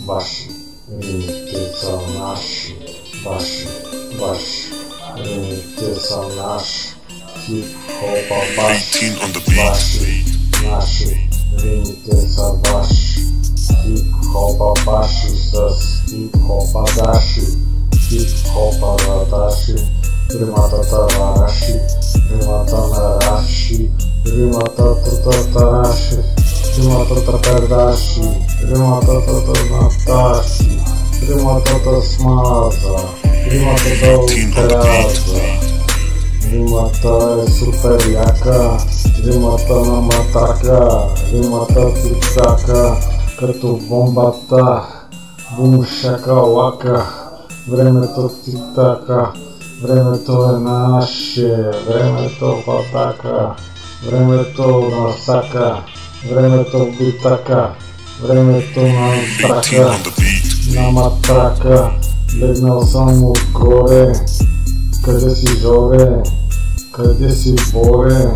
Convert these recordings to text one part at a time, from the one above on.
ваши, римите са наши, ваши, римите са наши, хип-хопа ваши, наши, римите са ваши, хип-хопа ваши с хип-хопа даши, хип-хопа даши, римата тараши, римата нараши, римата татараши, римата татардаши, римата татарнаташи, римата смаза, римата отряза, римата е супер яка, римата на матака, римата тицака, като бомбата, бум шакалака, времето титака, времето е наше, времето патака, времето насака, времето битака, времето на трака, на матрака, легнал съм отгоре, къде си Жоре, къде си Боре,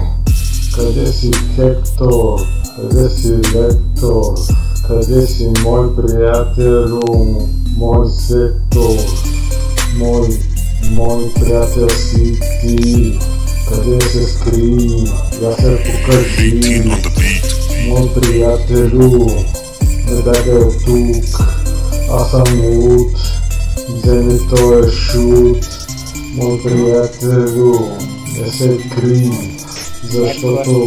къде си Хектор, къде си Лектор, къде си мой приятелю, мой сектор, мой приятел си ти, къде се скри, я се покажи, мой приятелю, не дай от тук, аз съм луд, вземи той шут, мой приятелю, не се кри, защото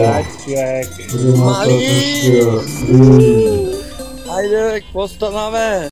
римата ти ще разкри. Айде, какво стана, бе?